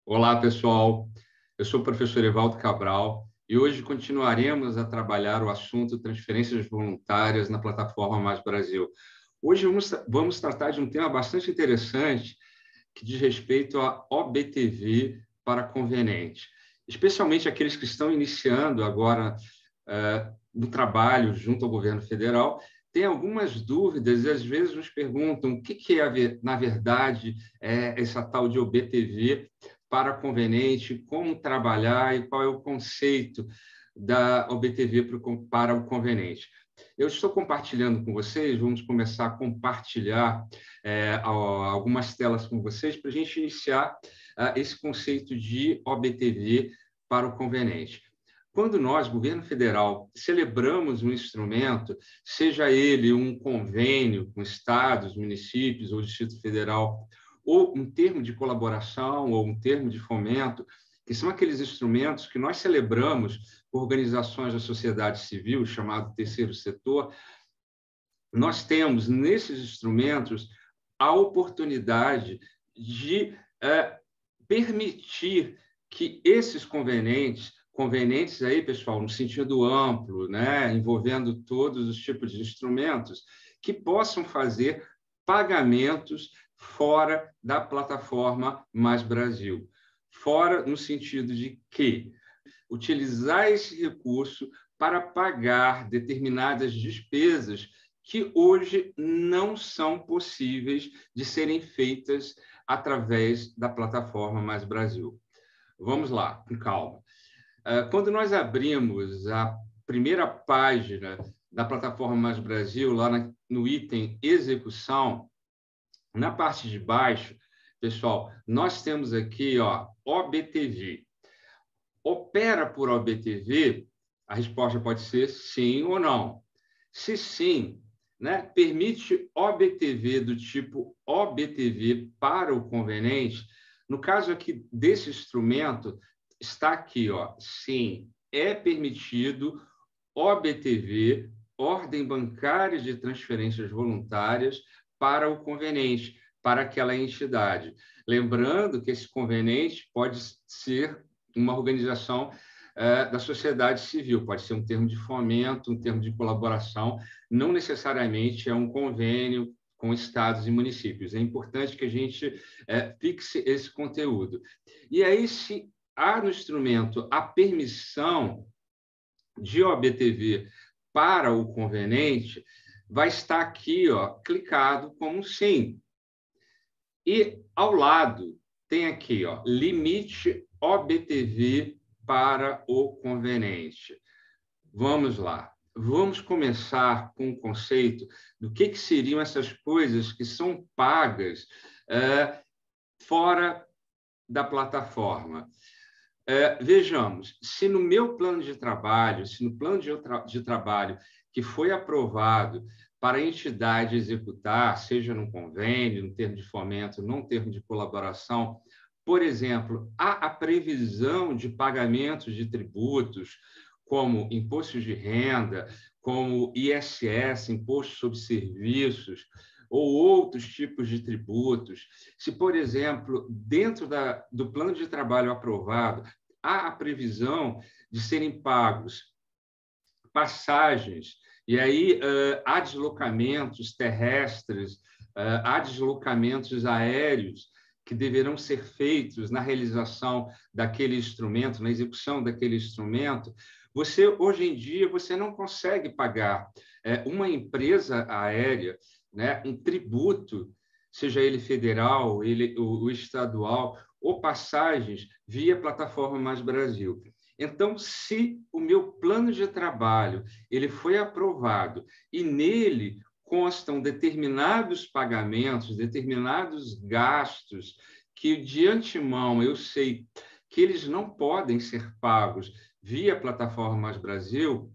Olá, pessoal. Eu sou o professor Evaldo Cabral e hoje continuaremos a trabalhar o assunto transferências voluntárias na plataforma Mais Brasil. Hoje vamos tratar de um tema bastante interessante que diz respeito à OBTV para conveniente, especialmente aqueles que estão iniciando agora no trabalho junto ao governo federal, têm algumas dúvidas e às vezes nos perguntam o que é, na verdade, essa tal de OBTV para conveniente, como trabalhar e qual é o conceito da OBTV para o conveniente. Eu estou compartilhando com vocês, vamos começar a compartilhar algumas telas com vocês para a gente iniciar esse conceito de OBTV para o conveniente. Quando nós, governo federal, celebramos um instrumento, seja ele um convênio com estados, municípios ou Distrito Federal, ou um termo de colaboração ou um termo de fomento, que são aqueles instrumentos que nós celebramos com organizações da sociedade civil, chamado terceiro setor, nós temos, nesses instrumentos, a oportunidade de permitir que esses convenientes aí, pessoal, no sentido amplo, né, envolvendo todos os tipos de instrumentos, que possam fazer pagamentos fora da plataforma Mais Brasil. Fora no sentido de que utilizar esse recurso para pagar determinadas despesas que hoje não são possíveis de serem feitas através da plataforma Mais Brasil. Vamos lá, com calma. Quando nós abrimos a primeira página da plataforma Mais Brasil, lá no item execução, na parte de baixo, pessoal, nós temos aqui OBTV. Opera por OBTV? A resposta pode ser sim ou não. Se sim, né, permite OBTV do tipo OBTV para o conveniente. No caso aqui desse instrumento, está aqui, sim, é permitido OBTV, Ordem Bancária de Transferências Voluntárias, para o conveniente, para aquela entidade. Lembrando que esse conveniente pode ser uma organização da sociedade civil, pode ser um termo de fomento, um termo de colaboração, não necessariamente é um convênio com estados e municípios. É importante que a gente fixe esse conteúdo. E aí, se há no instrumento a permissão de OBTV para o conveniente, vai estar aqui, clicado como sim. E ao lado tem aqui, limite OBTV para o conveniente. Vamos lá. Vamos começar com o conceito do que seriam essas coisas que são pagas fora da plataforma. Vejamos, se no meu plano de trabalho, se no plano de trabalho que foi aprovado para a entidade executar, seja num convênio, no termo de fomento, num termo de colaboração, por exemplo, há a previsão de pagamentos de tributos, como imposto de renda, como ISS, Imposto sobre Serviços, ou outros tipos de tributos. Se, por exemplo, dentro do plano de trabalho aprovado, há a previsão de serem pagos passagens, e aí há deslocamentos terrestres, há deslocamentos aéreos que deverão ser feitos na realização daquele instrumento, na execução daquele instrumento. Você, hoje em dia, você não consegue pagar uma empresa aérea, né, um tributo, seja ele federal, o estadual, ou passagens via plataforma Mais Brasil. Então, se o meu plano de trabalho ele foi aprovado e nele constam determinados pagamentos, determinados gastos que de antemão eu sei que eles não podem ser pagos via plataforma Mais Brasil,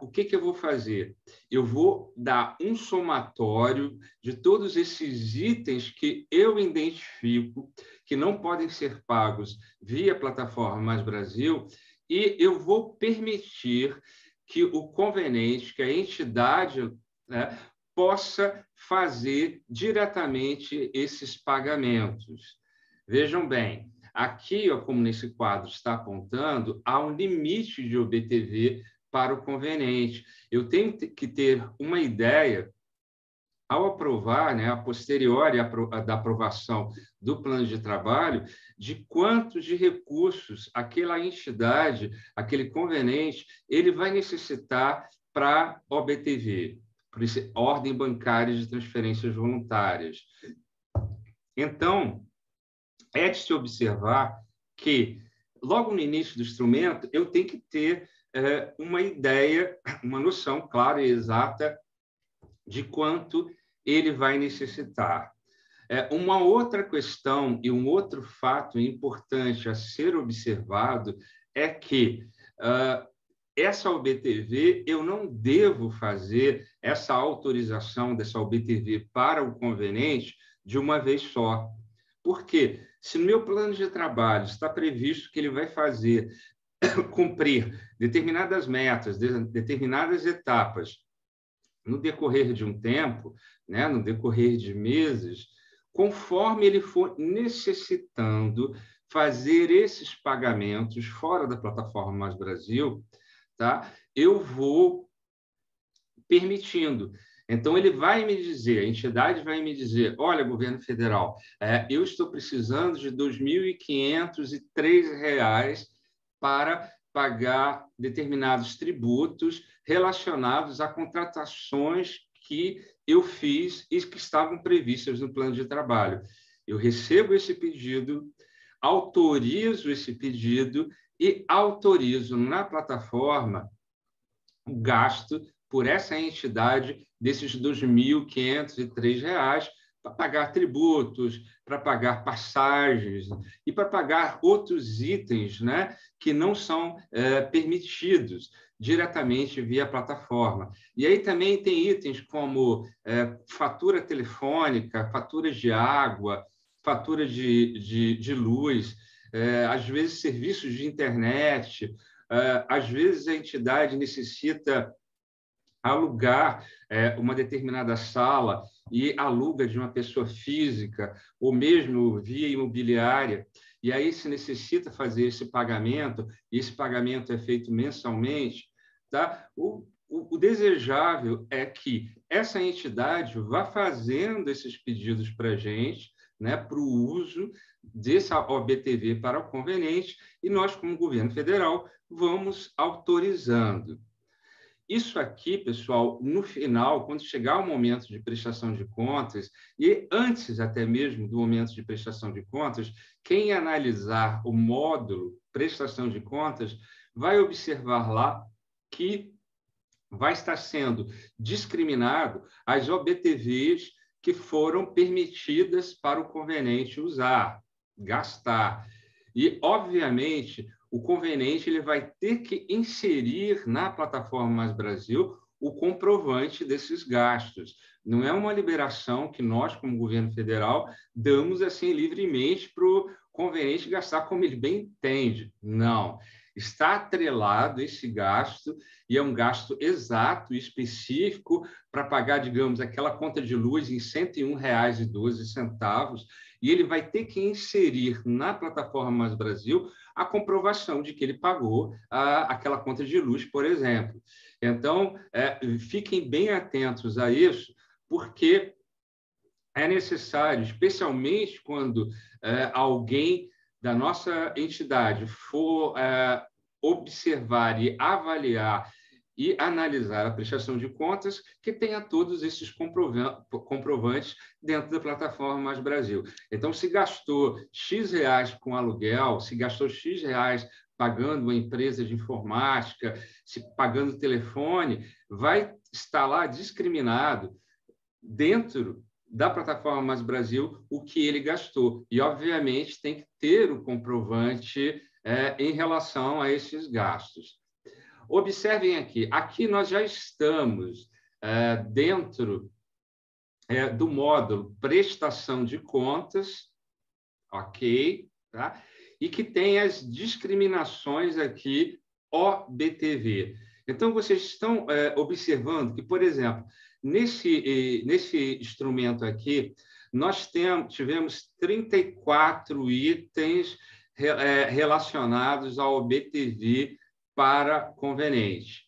o que eu vou fazer? Eu vou dar um somatório de todos esses itens que eu identifico que não podem ser pagos via plataforma Mais Brasil e eu vou permitir que o conveniente, que a entidade, né, possa fazer diretamente esses pagamentos. Vejam bem, Aqui, ó, como nesse quadro está apontando, há um limite de OBTV para o conveniente. Eu tenho que ter uma ideia, ao aprovar, né, a posteriori da aprovação do plano de trabalho, de quantos de recursos aquela entidade, aquele conveniente, ele vai necessitar para OBTV, por isso, Ordem Bancária de Transferências Voluntárias. Então, é de se observar que, logo no início do instrumento, eu tenho que ter uma ideia, uma noção clara e exata de quanto ele vai necessitar. Uma outra questão e um outro fato importante a ser observado é que essa OBTV, eu não devo fazer essa autorização dessa OBTV para o conveniente de uma vez só. Por quê? Se no meu plano de trabalho está previsto que ele vai cumprir determinadas metas, determinadas etapas, no decorrer de um tempo, né, no decorrer de meses, conforme ele for necessitando fazer esses pagamentos fora da plataforma Mais Brasil, tá? Eu vou permitindo. Então, ele vai me dizer, a entidade vai me dizer, olha, governo federal, eu estou precisando de R$ 2.503 para pagar determinados tributos relacionados a contratações que eu fiz e que estavam previstas no plano de trabalho. Eu recebo esse pedido, autorizo esse pedido e autorizo na plataforma o gasto por essa entidade desses R$ 2.503 para pagar tributos, para pagar passagens e para pagar outros itens, né, que não são permitidos diretamente via plataforma. E aí também tem itens como fatura telefônica, faturas de água, fatura de luz, às vezes serviços de internet, às vezes a entidade necessita alugar uma determinada sala e aluga de uma pessoa física ou mesmo via imobiliária, e aí se necessita fazer esse pagamento, e esse pagamento é feito mensalmente, tá? O desejável é que essa entidade vá fazendo esses pedidos para a gente, né, para o uso dessa OBTV para o conveniente, e nós, como governo federal, vamos autorizando. Isso aqui, pessoal, no final, quando chegar o momento de prestação de contas, e antes até mesmo do momento de prestação de contas, quem analisar o módulo prestação de contas vai observar lá que vai estar sendo discriminado as OBTVs que foram permitidas para o conveniente usar, gastar. E, obviamente, o conveniente ele vai ter que inserir na plataforma Mais Brasil o comprovante desses gastos. Não é uma liberação que nós, como governo federal, damos assim livremente para o conveniente gastar como ele bem entende. Não. Está atrelado esse gasto, e é um gasto exato e específico para pagar, digamos, aquela conta de luz em R$ 101,12, e ele vai ter que inserir na plataforma Mais Brasil a comprovação de que ele pagou aquela conta de luz, por exemplo. Então, fiquem bem atentos a isso, porque é necessário, especialmente quando alguém da nossa entidade for observar e avaliar e analisar a prestação de contas, que tenha todos esses comprovantes dentro da plataforma Mais Brasil. Então, se gastou X reais com aluguel, se gastou X reais pagando uma empresa de informática, se pagando telefone, vai estar lá discriminado dentro da plataforma Mais Brasil o que ele gastou. E, obviamente, tem que ter o comprovante em relação a esses gastos. Observem aqui nós já estamos dentro do módulo prestação de contas, ok? Tá? E que tem as discriminações aqui OBTV. Então, vocês estão observando que, por exemplo, nesse instrumento aqui, nós tivemos 34 itens relacionados ao OBTV para conveniente.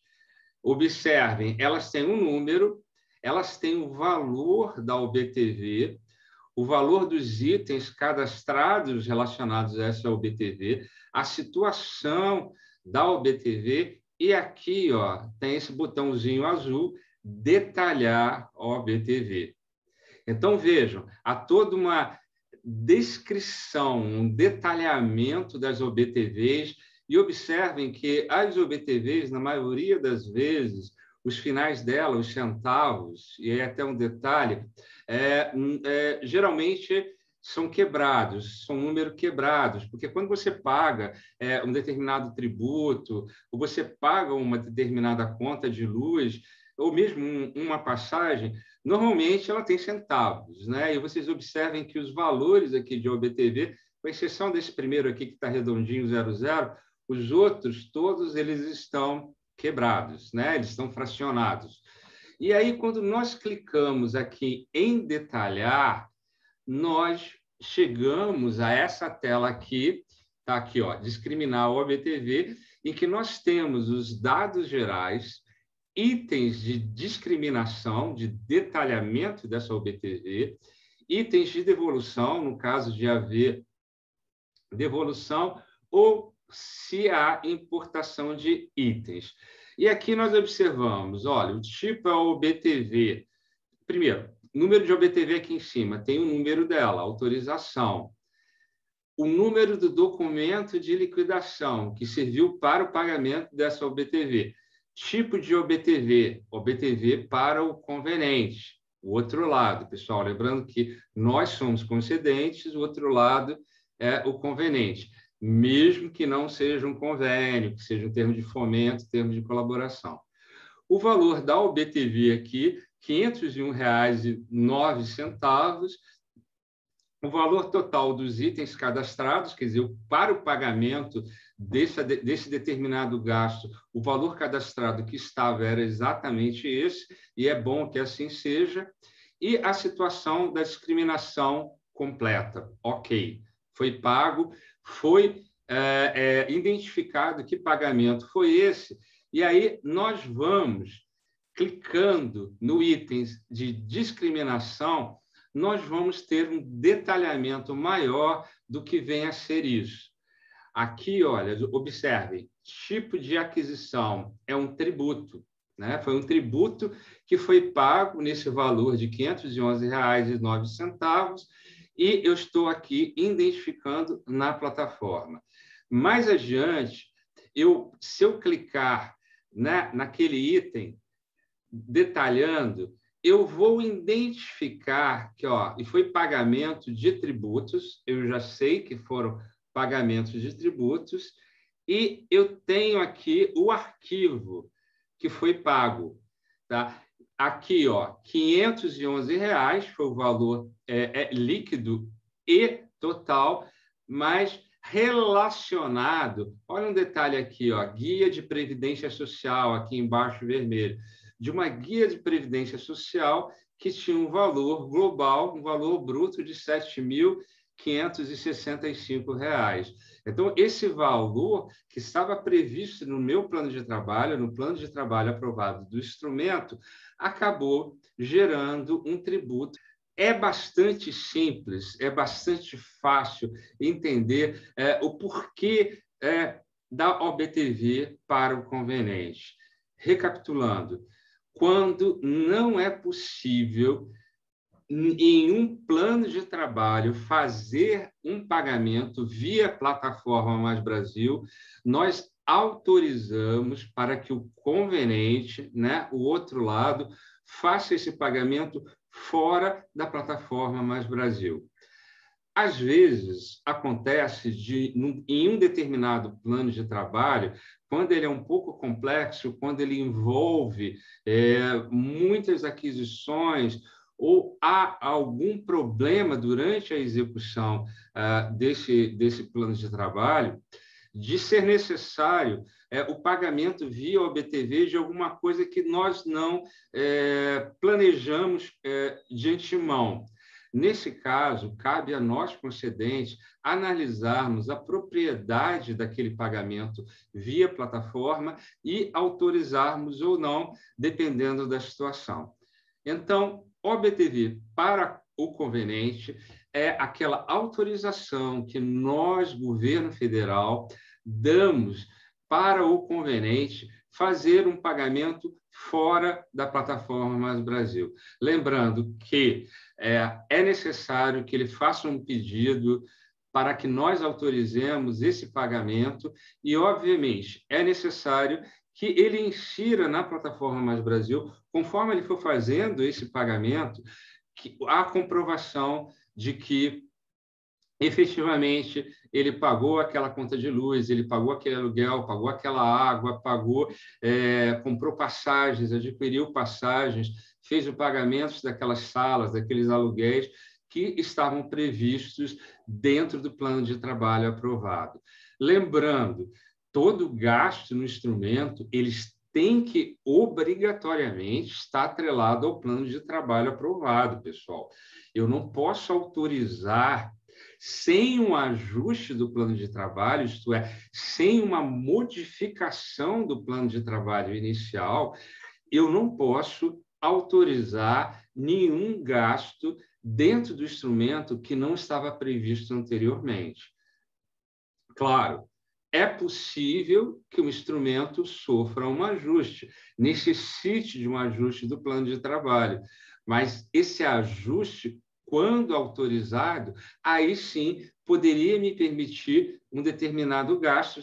Observem, elas têm um número, elas têm o valor da OBTV, o valor dos itens cadastrados relacionados a essa OBTV, a situação da OBTV, e aqui tem esse botãozinho azul, detalhar OBTV. Então, vejam, há toda uma descrição, um detalhamento das OBTVs, e observem que as OBTVs, na maioria das vezes, os finais dela, os centavos, e aí até um detalhe, geralmente são quebrados, são números quebrados, porque quando você paga um determinado tributo, ou você paga uma determinada conta de luz, ou mesmo uma passagem, normalmente ela tem centavos, né? E vocês observem que os valores aqui de OBTV, com exceção desse primeiro aqui que está redondinho, 00, os outros todos eles estão quebrados, né? Eles estão fracionados. E aí, quando nós clicamos aqui em detalhar, nós chegamos a essa tela aqui, tá aqui, discriminar o OBTV, em que nós temos os dados gerais, itens de discriminação, de detalhamento dessa OBTV, itens de devolução, no caso de haver devolução, ou se há importação de itens. E aqui nós observamos, olha, o tipo é o OBTV. Primeiro, número de OBTV aqui em cima, tem o número dela, autorização. O número do documento de liquidação, que serviu para o pagamento dessa OBTV. Tipo de OBTV, OBTV para o conveniente. O outro lado, pessoal, lembrando que nós somos concedentes, o outro lado é o conveniente, mesmo que não seja um convênio, que seja um termo de fomento, termo de colaboração. O valor da OBTV aqui, R$ 501,09, o valor total dos itens cadastrados, quer dizer, para o pagamento desse determinado gasto, o valor cadastrado que estava era exatamente esse, e é bom que assim seja, e a situação da discriminação completa. Ok, foi pago, foi identificado que pagamento foi esse, e aí nós vamos, clicando no item de discriminação, nós vamos ter um detalhamento maior do que vem a ser isso. Aqui, olha, observem, tipo de aquisição é um tributo, né? Foi um tributo que foi pago nesse valor de R$ 511,09, e eu estou aqui identificando na plataforma. Mais adiante, se eu clicar naquele item, detalhando, eu vou identificar que, e foi pagamento de tributos, eu já sei que foram pagamentos de tributos, e eu tenho aqui o arquivo que foi pago. Tá? Aqui, R$ 511 foi o valor líquido e total, mas relacionado, olha um detalhe aqui, guia de previdência social, aqui embaixo vermelho, de uma guia de previdência social que tinha um valor global, um valor bruto de R$ 7.565. Então, esse valor que estava previsto no meu plano de trabalho, no plano de trabalho aprovado do instrumento, acabou gerando um tributo. É bastante simples, é bastante fácil entender o porquê da OBTV para o conveniente. Recapitulando, quando não é possível, em um plano de trabalho, fazer um pagamento via plataforma Mais Brasil, nós autorizamos para que o conveniente, o outro lado, faça esse pagamento fora da plataforma Mais Brasil. Às vezes, acontece em um determinado plano de trabalho, quando ele é um pouco complexo, quando ele envolve muitas aquisições, ou há algum problema durante a execução desse plano de trabalho, de ser necessário o pagamento via OBTV de alguma coisa que nós não planejamos de antemão. Nesse caso, cabe a nós, concedentes, analisarmos a propriedade daquele pagamento via plataforma e autorizarmos ou não, dependendo da situação. Então, OBTV para o conveniente é aquela autorização que nós, governo federal, damos para o conveniente fazer um pagamento fora da plataforma Mais Brasil. Lembrando que é necessário que ele faça um pedido para que nós autorizemos esse pagamento e, obviamente, é necessário que ele insira na plataforma Mais Brasil, conforme ele for fazendo esse pagamento, a comprovação de que efetivamente ele pagou aquela conta de luz, ele pagou aquele aluguel, pagou aquela água, comprou passagens, adquiriu passagens, fez o pagamento daquelas salas, daqueles aluguéis que estavam previstos dentro do plano de trabalho aprovado. Lembrando, todo gasto no instrumento, eles têm que obrigatoriamente estar atrelado ao plano de trabalho aprovado, pessoal. Eu não posso autorizar sem um ajuste do plano de trabalho, isto é, sem uma modificação do plano de trabalho inicial, eu não posso autorizar nenhum gasto dentro do instrumento que não estava previsto anteriormente. Claro, é possível que o instrumento sofra um ajuste, necessite de um ajuste do plano de trabalho, mas esse ajuste, quando autorizado, aí sim poderia me permitir um determinado gasto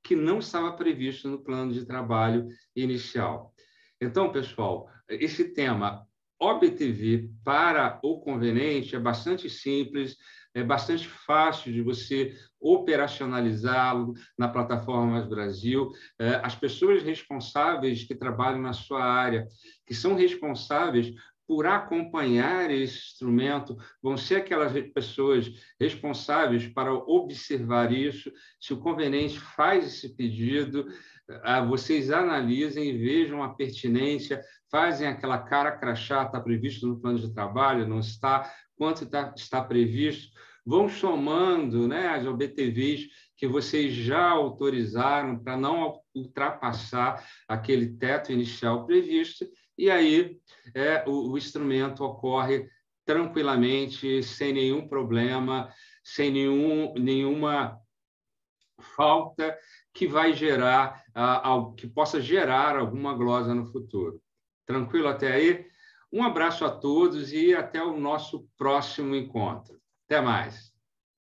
que não estava previsto no plano de trabalho inicial. Então, pessoal, esse tema OBTV para o conveniente é bastante simples, é bastante fácil de você operacionalizá-lo na plataforma Mais Brasil. As pessoas responsáveis que trabalham na sua área, que são responsáveis por acompanhar esse instrumento, vão ser aquelas pessoas responsáveis para observar isso. Se o conveniente faz esse pedido, vocês analisem e vejam a pertinência, fazem aquela cara crachá, está previsto no plano de trabalho, não está, quanto está previsto, vão somando, né, as OBTVs que vocês já autorizaram para não ultrapassar aquele teto inicial previsto, e aí o instrumento ocorre tranquilamente, sem nenhum problema, sem nenhuma falta que vai gerar, que possa gerar alguma glosa no futuro. Tranquilo até aí? Um abraço a todos e até o nosso próximo encontro. Até mais.